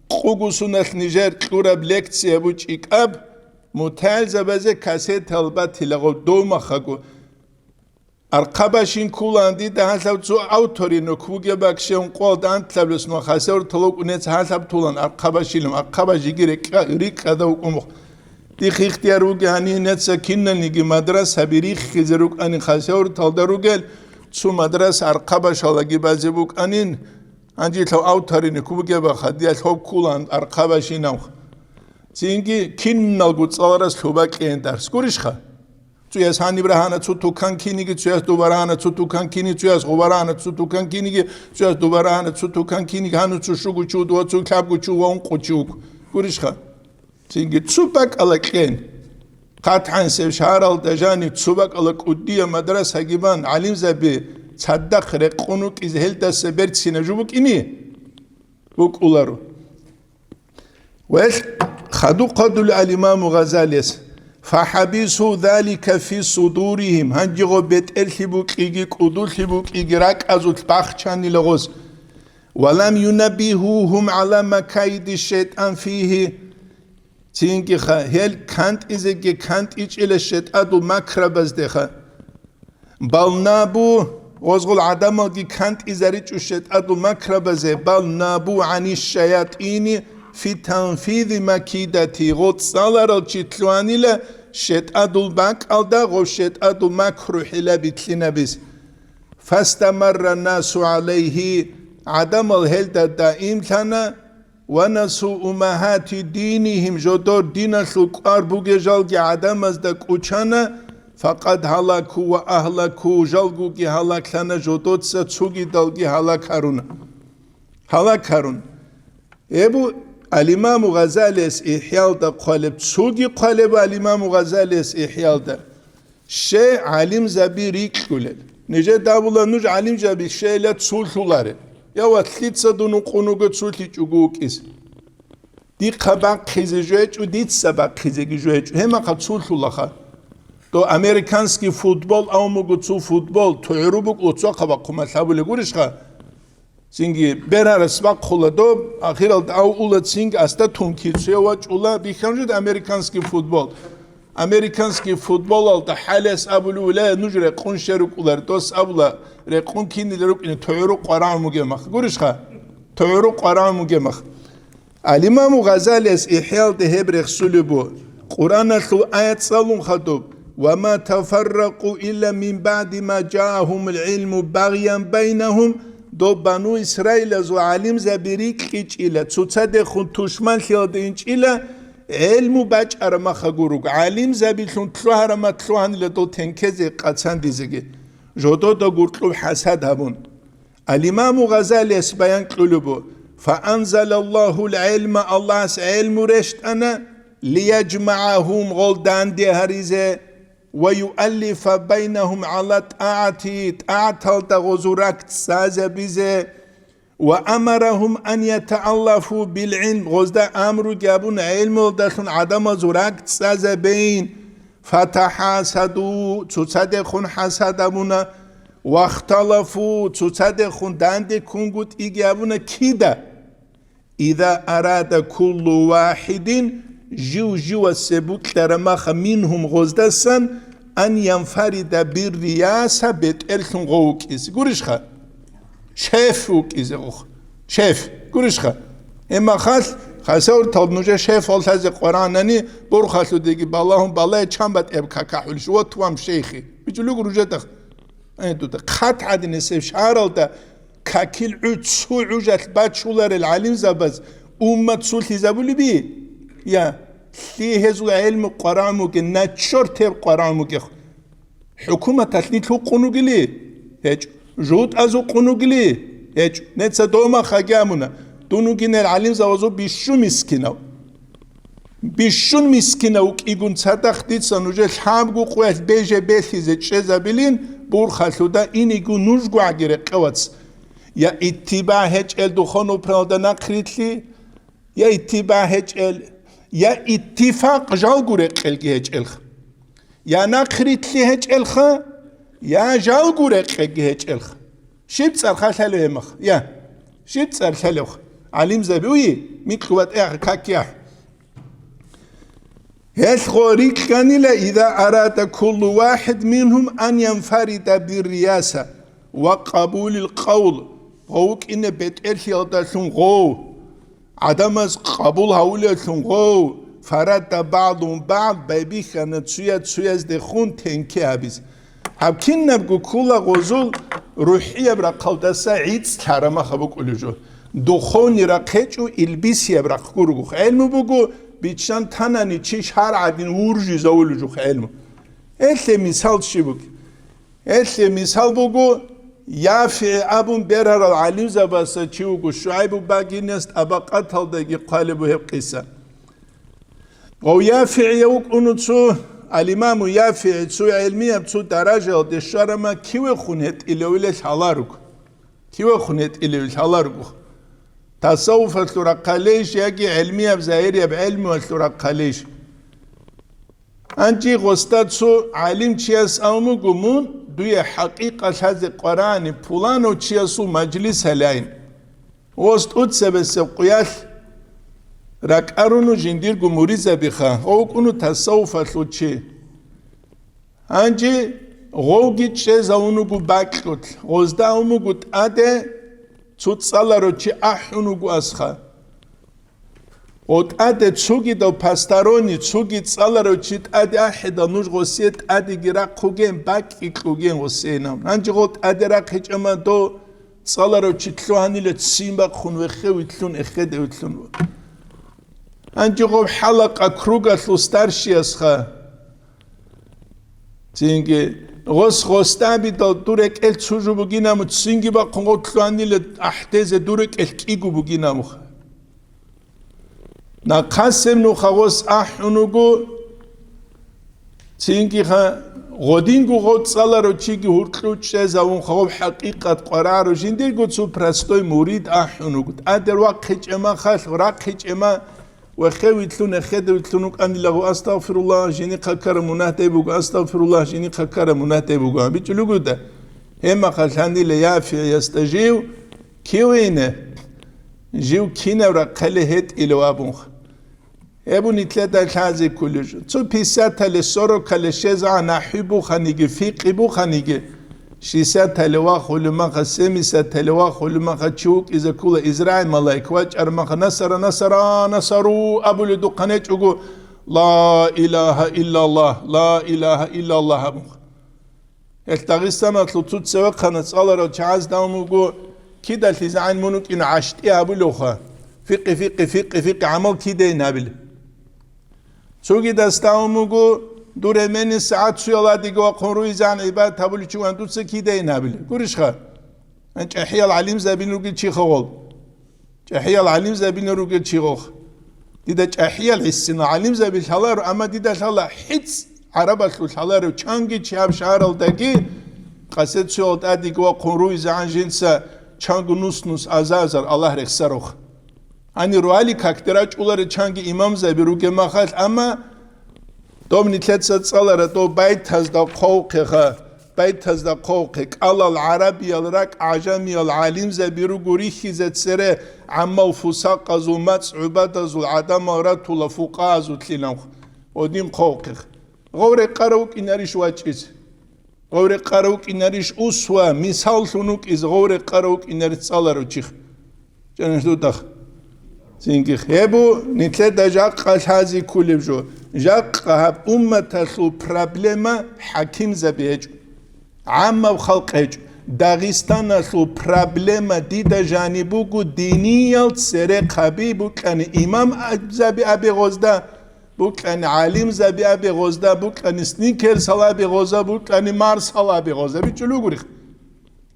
A: قوغوسونخ نيجر كورا بلكتسي ابو چيك اب متالزه بزه كاسيت البات لغو دوما خاگو ارقباشين كولاندي ده حساب تو اوتورينو كوگه باكشن قول دان تلبلس نو خاسور تلوك نت حساب تولان ارقباشيلم ارقباشي ريك ادو قوم دي اختياروگه هني نت سكينن نيگي مدرسه بريخ خزروك اني خاسور تلدروگل تو مدرسه ارقباشالاگي بازبوك انين انجي تو اوتورينو كوگه با خديال هوب كولان ارقباشينو تينجي كيننالگو صالرس لوباكين درس گوريشخا تياس هاني برهانا تسوتوكان كينيگي تياس دوبارهانا تسوتوكان كيني تياس غوبارهانا تسوتوكان كينيگي تياس دوبارهانا تسوتوكان كينيگي هانو تسوشوگو چو دو تسو كابگو چو وون قوچوگ گوريشخا تينجي تسوباك الاكين قطعا سبشارال دجاني تسوباك الاكودية مدرسة جيبان علم زبي تصدق رقونوك إذا هل تسبرت سينجوبك إني بوك أولارو خدو قدل الإمام غزالي فحبسوا ذلك في صدورهم هنجيغو بيت الحبوك إيجي قدو الحبوك إيجي راك أزو الباخشاني لغوز ولم ينبهوهم على مكايد الشيطان فيه تينكي هل كانت إذا كانت إيش إلى الشيطان دو مكربز دخا بل نابو وزغل عدم كانت إذا ريش الشيطان دو مكربز بل نابو عن الشياطين في تنفيذ مكيدتي غوت صالر الجتلواني لا شيطان دو باك ألدا غو شيطان دو مكروح لا بتلنا بس فاستمر الناس عليه عدم الهلدة دائم لنا ونسوا أمهات دينهم جدور دين الثقار بوغي جلغي عدم ازدك وچانا فقد هلاكوا وأهلكوا جلغوغي هلاك لنا جدور تسوغي دلغي هلاك هارون ابو الإمام غزالي إحيال دا قالب تسوغي قالب الإمام غزالي إحيال دا شيء علم زبي ريك قلل نجا دابولا نوج علم زبي شيء لا تسولتولاري يا واتليت صدونو قونوغو تسولتي چوغوك إس دي قباق خيزي جوهج و دي تسباق خيزي جوهج هما قد تسولتولاخا تو أمريكانسكي فوتبول أو موغو تسو فوتبول تو عروبوك وتسو قباق قمال ثابولي قورشخا سينجي برار سباق خلدو أخيرال أو أولاد سينج أستا تونكيتسيا واج أولا بيخانجد أمريكانسكي فوتبول أمريكانسكي فوتبول ألتا حالس أبولو ولا نجري قون شروك أولا دوس أبولا ريقون كيني لروك إنه تعيرو قرآن مجمخ قرشخا تعيرو قرآن مجمخ الإمام غزالي إحيال ده بريخ سلبو قرآن الثو آيات صالون خطوب وما تفرقوا إلا من بعد ما جاءهم العلم بغيا بينهم دو بنو إسرائيل زو علم زبيريك إيش إلا تصدق خون تشمل خيال إنش إلا علم باج أرما خجوروك علم زبير خون تلو هرما تلو هن لدو تنكزي قاتسان ديزگي جودو دو قرطلو حسد هبون الإمام غزالي اسبيان قلوبو فأنزل الله العلم الله علم رشت أنا ليجمعهم غلدان دي هريزة ويؤلف بينهم على طاعتي طاعت غزورك تسازة بيزة وأمرهم أن يتألفوا بالعلم غزدا أمر جابون علم دخن عدم زورك تسازة بين فتحاسدوا تصدقون حسدمونا واختلفوا تصدقون داند كونغوت إيجابونا كيدا إذا أراد كل واحد جو السبوك لرماخ منهم غزدسن أن ينفرد بالرياسة بتأرخن غوكيز قرشخا شيف وكيز غوخ شيف قرشخا إما خاسور طلبنوجا شيف والتازي قرآناني برخاسو ديگي باللهم بالله چنبت ابكا كحولش وطوام شيخي بيجلوك رجتخ أنتو دا خط عدن سيف شعرال دا كاكيل عود سو عجت باتشولار العلم زبز أمة سلطي زبولي بي يا ليه هزو علم قرآن موكي ناتشور تيب قرآن موكي حكومة تثنيت هو قنوغي لي هيج جود ازو قنوغي لي هيج نتسا دوما خاقامونا دونوغي نال علم زوازو بيشو مسكينو بيشون مسكينة وكيقون صدقتيت سنوجه الحامقو قوات بيجي بيثيزة شزابلين بورخالو دا إنيقو نوشقو عقيري قواتس يا اتباع هجل دخانو برادنا قريتلي يا اتباع هجل يا اتفاق جالقوري قلقي هجل يا نقريتلي هجل يا جالقوري قلقي هجل شبت الخالو همخ يا شبت الخالو عليم زبوي ميقوات اخ كاكيا هالخوريك كان إذا أراد كل واحد منهم أن ينفرد بالرياسة وقبول القول غوك إن بيت إرشي أدسون غو عدم قبول هؤلاء غو فرد بعضهم بعض بيبي كانت سوية دخون تنكي هبيز هبكين نبقو كل غزول روحية برا قوتا سعيد ستارما خبوك أولوجو دخوني را قيجو إلبيسي برا قورغو علمو بقو بيتشان تاناني تشيش هار عدين ورجي زولو جو علمو إلي مثال شبك إلي مثال بقو يافع أبون برار العليم زباسا تشيوكو شعيبو باقي نست أبا قتل داقي قالبو هب قصة غو يافع يوك أنو الإمام يافع تسو علمية تسو درجة دشارما كيوه خونهت إلويلة حلاروك كيوه خونهت إلويلة حلاروك تصوف الثرقاليش يجي علمية بزايرية بعلم والثرقاليش أنجي غستاد سو علم تشياس أومو قمون دوية حقيقة هذا القرآن بولانو تشياسو مجلس هلاين غست أتسبس قياس راك أرونو جندير قموريزة بخا غوك أنو تصوف الثوتشي أنجي غوغي تشيز أونو قو باكلوت غزدا أومو قو تأدي تسالارو چی احونو گو اسخا ات اد چوگی دو پاستارونی چوگی تسالارو چی اد احدا نوج غسیت اد گرا خوگن باک اکوگن غسینام انج غوت اد را خچما دو تسالارو چی تلوانی لتسیمبا خون و خوی تلون اخد وتلون انج غو حلقه کروگا لوستارشی اسخا تینگی غوستا بیدا دورک ال چوجو بگینم تسینگی با قنقطلانی ل احتیز دورک ال کیگو بگینم نقاسم نو خواس احونوگو تینگی خا غودینگو غود سالارو چیگی هرتلوچ زاون خواب حقیقت قرارو جندیر گو تو پرستوی مورید احونوگو ادر وقت اما خاص وراقت اما وخوي تلون خدو تلونك أني له أستغفر الله جيني خكر مناهتي بوغا أستغفر الله جيني خكر مناهتي بوغا بيجلوغو ده هما خلاني ليافي يستجيو كيوينه جيو كينا ورقله هت إلوابونخ ابو نتلتا الحازي كلش تو بيساتا لسورو كالشيزا نحيبو خانيجي فيقي بو خانيجي شيساتا لواخ ولماخ سيميساتا لواخ ولماخ تشوك إذا كل إزراعي ملايك واج أرماخ نصروا أبو لدقانيت أقول لا إله إلا الله لا إله إلا الله أبوخ التغيستان أطلطوت سواق خانت صالة وشعاز داوم أقول كده التزعين منك إن عشتي أبو لوخا فقه عمل كده ينابل سوكي داستاوم أقول دور من ساعات سويلا ديجوا قروي زان عباد تابلو شو أنتو سكيدة ينابل كورش خا أنت أحيا العليم زابين روجي شيء خوال أحيا العليم زابين روجي شيء خوخ ديدا أحيا الحسين العليم زابين شالار أما ديدا شالا حدس عربة شالار وشانجي شاب شارل دقي قصد سويلا ديجوا قروي زان جنسا شانجو نص أزازر الله رخصروخ أني روالي كاكتراج أولار شانجي إمام زابين روجي ما خال أما دوم نتلت صالرة دو بيت هزدا قوقها بيت هزدا قوقك الله العربي الرك عجمي العليم زبيرو غوريخي زت سره عما وفساق زو مص عباد زو عدم رات لفقا زو تلينو وديم قوقك غور قروك انريش واجيز غور قروك انريش اسوا مثال شنوك از غور قروك انريش صالرو چيخ جنشدو دخ زينكي خيبو نتلت جاق قشازي كولبجو جاق هاب أمة سو بروبلما حكيم زبيج عامة وخلقج داغستان سو بروبلما ديدا جانبوكو دينية سرق حبيبو كان إمام زبي أبي غزدا بو كان عالم زبي أبي غزدا بو كان سنيكر صلا أبي غزدا بو كان مار صلا أبي غزدا بيجلو غريخ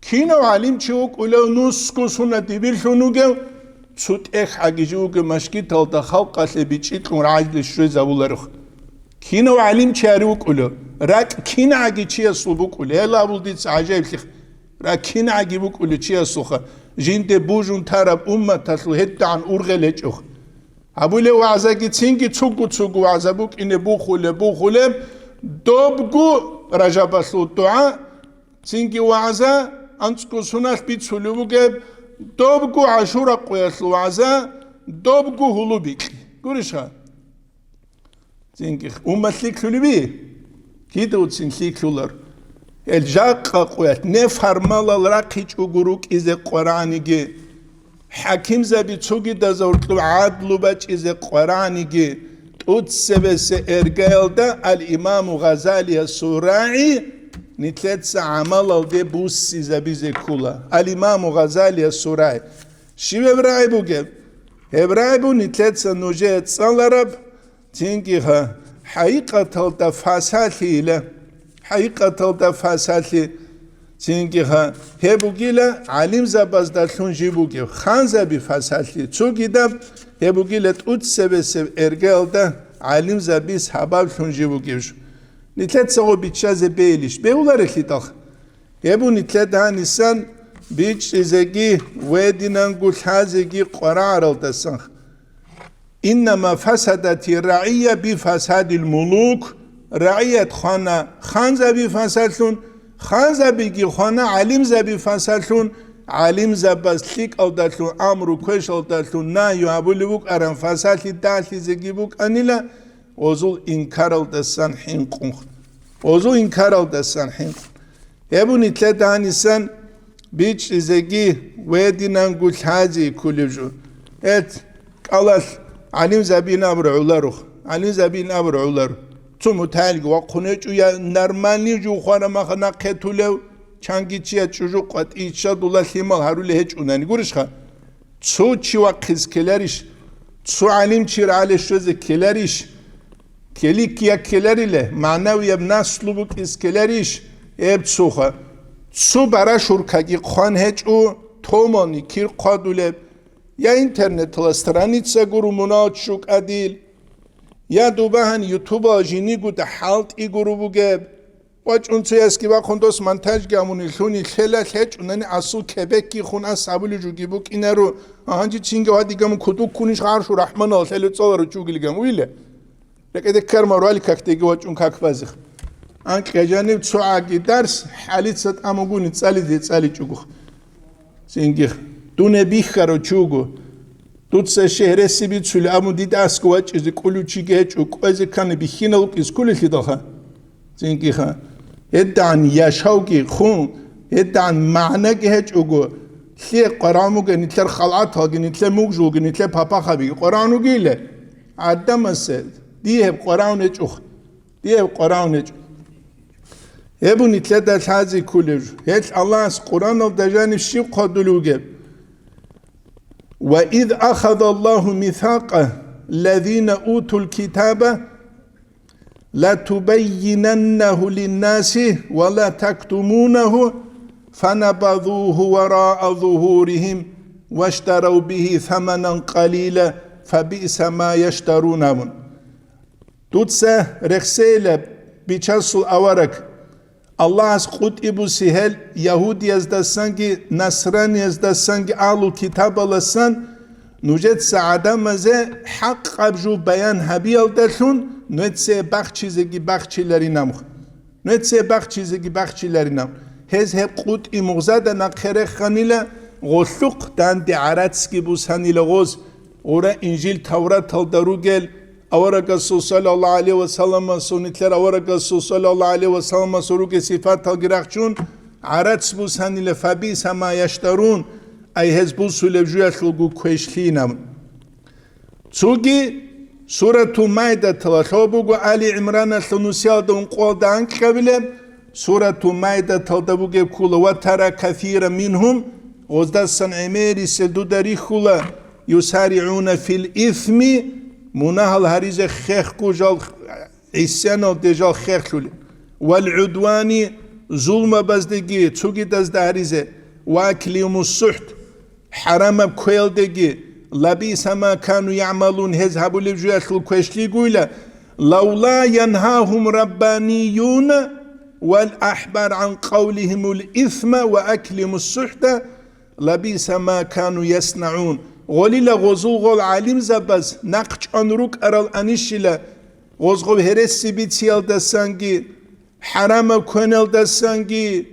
A: كينو عالم شوك ولو نسكو سنة ديبيل شنو جو تسوت حاجيجوج مشكيت الخلق اللي بيتشيكون راجل الشريزة ولرخ كينا وعلم شاروك ولا راك كينا عجي شيء صلبوك ولا هلا ولدي عجيب شيخ راك كينا عجيبوك ولا شيء صخة جين تبوجون تراب أمة تسلو هد عن أرغلج أخ أبولي وعزاك تسينكي تسوق وعزابوك إن بوخولم دوبكو رجب الدعاء تسينكي وعزا أنتكو سناش بيتسولوك دوبكو عشورة قويسلو وعزا دوبكو هلو بيك قولشها تسينكي أمة ليك لبي كيدو تسينكي لولر الجاق قويت نفر مال الراقيج أقروك إذا قرآنيجي حكيم زبي تسوقي دزورتلو عادلو باج إذا قرآنيجي تسبس إرجال دا الإمام غزالي السراعي نتلت عمل الدي بوسي زبي كولا الإمام غزالي السراعي شو إبراهيم بوجب إبراهيم نتلت نوجت صلرب تنجيها حقيقة التفاصيل له حقيقة التفاصيل تنجيها هبوجيلا علم زباز دلون جيبوجي خان زبي فاصيل تسوقي دب هبوجيلا تسبس إرجال دا علم زبيس حباب شون جيبوجيش نتلت سو بيتشاز بيليش بيولار كيتاخ هبو نتلت هانيسان بيتش زجي ودينان قول حازجي قرار التسخ إنما فسدت الرعية بفساد الملوك رعية خان زبي فسادلون خان زبي خانه علم زبي فسادلون علم زباسليك أو دلون أمرو كوش أو دلون نا يعبولوك أرم فسادلي دالي زجيبوك أنيلا وزول إنكار الدسان حينقون وزول إنكار الدسان حينقون يبو نتلت هانيسان بيتش زجي ودينان قول حازي كوليجو قالت علم زبين أبر عولارو علم زبين أبر عولارو ثم تالق وقنيج ويا نرماني جو خوانا ما خنا قتلو چانگی چیا چوجو قط ایچا دولا خیمال هرول هیچ اونانی گورش خا تو چی وقت کلاریش تو علم چی رعالش روز کلاریش کلی کیا کلاریله معنوی اب نسلو بک از کلاریش اب تو خا تو برای شرکتی خان هیچ او تومانی کیر قادوله یا اینترنت لاسترانیتسا گرو مناد شوک ادیل یا دوبهن یوتیوب آجینی گوده حالت ای گرو بگه واج اون چه است که با خندوس منتج گامونی خونی خیلی هیچ اونانی اصول کبکی خون از سابلی جوگی بک اینا رو آهنجی چینگه ها دیگه من کدوم کنیش خارش و رحمان آل خیلی تصور جوگی گم ویله لکه دکر مرولی کاکتگی واج اون کاک بازیخ آنک جانب تو عقی درس حالیت ست امگونی تسالی جوگو چینگه دونه بیخ کرو جوگو دوت سه شهر سبی تسلی امو دید از کوچ از کلوچیگه جوگ از کنه بیخینه لب از کلی داخل چینگه خا هدان یاشوگی خون هدان معنی که هیچ اوگو لی قرآنو که نیتر خلعت ها که نیتر موجو که نیتر پاپا خبی قرآنو گیله عدم است دیه قرآن اچوخ دیه قرآن اچوخ هبو نیتر در حاضی کلیج هیچ الله از قرآن و دجانی شیب قدلوگه وإذ أخذ الله ميثاق الذين أوتوا الكتاب لا تبيننه للناس ولا تكتمونه فنبذوه وراء ظهورهم واشتروا به ثمنا قليلا فبئس ما يشترون تدسى رخسيلة بيشاسل أورك الله از قد ابو سهل يهودي يزدسنگي نصراني يزدسنگي آلو كتاب لسن نوجد سعاده مزه حق قبجو بیان هبیل درشون نوید سه بخ چیزگی بخ چیلری نمخ نوید سه بخ چیزگی بخ چیلری نم هز هب قوت مغزد نقره خانیلا غلق دان دی عراتسکی بوس هنیلا غوز اورا انجیل تورات تل درو گل اورا قصو صلی الله علیه و سلم سونیتلر اورا قصو صلی الله علیه و سلم سروک صفات تل گرخچون عراتس بوس هنیلا فبیس هما یشترون ای هزبول سولفجوی خلقو کوشلینم توگی سورة مائدة تلاشوبو علی عمران الثنوسيال دون قول دانك قبله سورة مائدة تلدبوغي كولا وترى كثيرا منهم غزدسن عميري سدو داري كولا يسارعون في الإثم مناهل هريز خيخ كوجال عسيان دجال خيخ كولي والعدوان ظلم بزدگي توگي دزد هريزه واكليم السحت حرام كويل دگي لبئس ما كانوا يعملون هذهبوا لجوال كوشلي قولا لولا ينهاهم ربانيون والأحبار عن قولهم الإثم وأكلهم السحت لبئس ما كانوا يصنعون غولي لغوزو غول علم زبز نقش أنروك أرال أنيشلا غوزغو هرسي بيتيال دسانجي حرام كونل دسانجي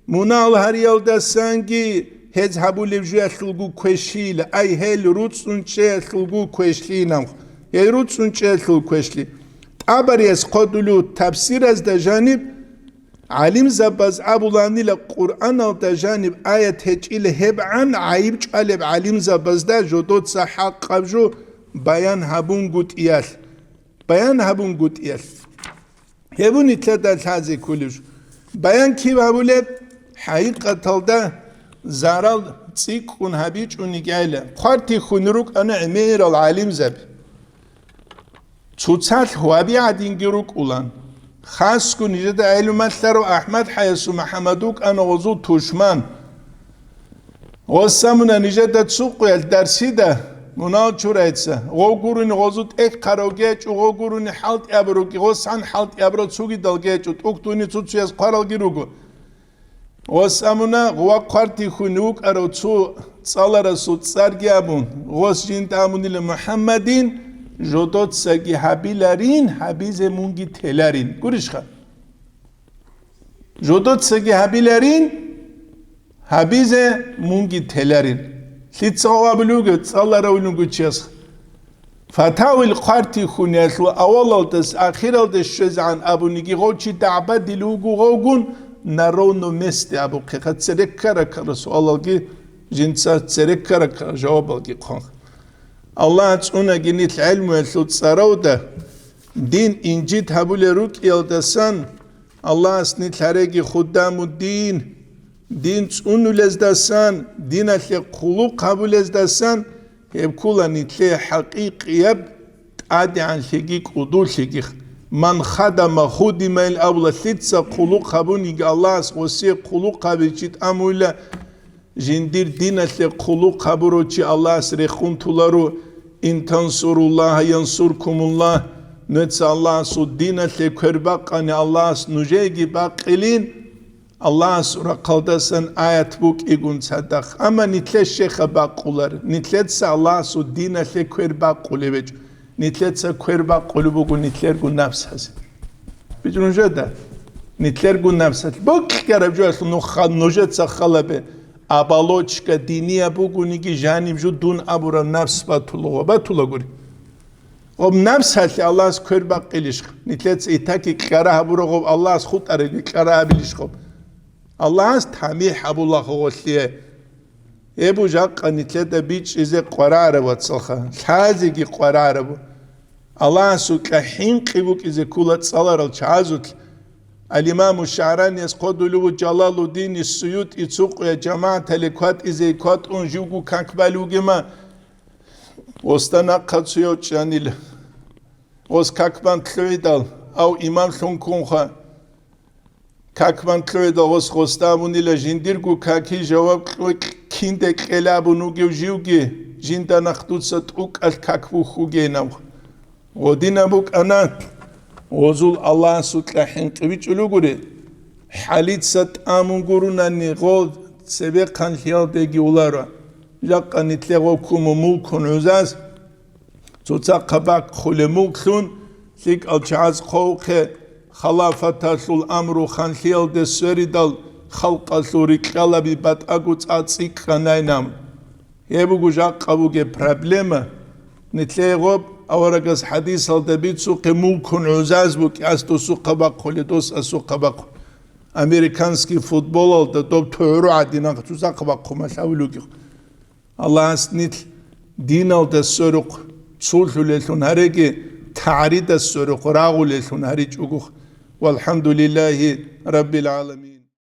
A: منال هريال دسانجي هذهبوا لجوال كوشيل أي هل روتسون چه كوشلي نام هل روتسون چه كوشلي أبري از قدلو تفسير از ده جانب علم زباز أبولاني لقرآن او ده جانب آية هجيل هب عن عيب چالب علم زباز ده جدود سحق قبجو بيان هبون قد إيال بيان هبون قد إيال هبون اتلاد الحازي كلش بيان كي بابولب حقيقة ده زارال تسيقون هبيج ونقايلة قارتي خنروك أنا عمير العلم زب تسال هوابي عدين جروك أولان خاص كون يجد علماتلارو أحمد حيسو محمدوك أنا وزو توشمان وسامنا نجد تسوق الدرسي ده منال چورایتسا غوگورونی غوزوت ایک قراوگیچ و غوگورونی حالت ابروگی غوسان حالت ابرو چوگی دلگیچ و توکتونی چوچیز قرالگی روگو غوسامنا غوا قارتی خونوک ارو چو سالارا سوت سرگیابون غوس جین تامونی لمحمدین جدود سگی حبیلارین حبیز مونگی تلارین گوریش خواهد جدود سگی حبیلارین حبیز مونگی تلارین لتصوا بلوجة تصلى رولنجو تشيس فتاوي القارتي خنيس وأول الدس آخر الدس شزعان أبو نيجي غوتشي تعبد لوجو غوجون نرونو مست أبو كخت تذكر كرس الله جي جنسا تذكر كجواب الجي خان الله تسونا جنيت العلم والثوت سراودا دين إنجيت هبول روك يلدسان الله سنيت هرجي خدام الدين دين تسونو لزدسان دين اللي قلوب قبول لزدسان يبكولا نتلي حقيقي يب عادي عن شقيق ودول شقيق من خدم خدم الأول ثلاثة قلوب قبول يجي الله وسي قلوب قبول جيت أمولا جندير دين اللي قلوب قبول جي الله سرخون تلارو إن تنصروا الله ينصركم الله نتس الله سو دين اللي كربقاني الله نجيجي باقلين Allah sura kaldasan ayet buk igun sadak ama nitle bakular nitletse Allah su dina le kwerba kulevec nitletse kwerba kulubu nitler gun nafsaz bijun jada nitler gun nafsaz buk garabjo asnu khan nojet sa khalabe abalochka diniya bugunigi janim ju dun abura nafs batuloguri ob nafs hal Allah kwerba qilish nitletse itaki qara abura Allah khut aregi qara abilish Allah tamih abullah khawliye ebu jaqqa nitleda biç ize qarara watsalkha hazigi qarara bu Allah su kahin qibuk ize kulat salaral chazuk al-imam ash-sha'rani yasqudulu jalaluddin as-suyut itsuq ya jamaat al-kwat ize kwat unjugu kankbalugema ostana qatsuyo chanil os kakban tlidal au imam khunkunha Kakman kreda os khostamuni la jindirgu kaki jawab kinde qelabunu gevjivgi jinda naxtutsa tuk al kakvu khugenam godinabuk anat ozul Allah sutlahin qvichuluguri halitsat amungurunani god sebe qanhiyal degi ulara jaqanitlego kumumul kunuzas tsotsa qabaq khulemulkhun lik alchaz khawqe خلافة الأمر خانخيل دسريدال خلق سوري قلبي بات أقوت أتسيك خناينام يبقى جاق أبوغي проблема نتلاقب أورقز حديث الدبيت سوق ملكن عزاز بك أستو سوق باقولي دوس أسوق باقو أمريكانسكي فوتبول دوب تورو عدينا تساق باقو ما شاولوكي الله أسنيت دينال دسرق تسولحو للون هرقي تعريد السرق راغو للون هريج أقوخ والحمد لله رب العالمين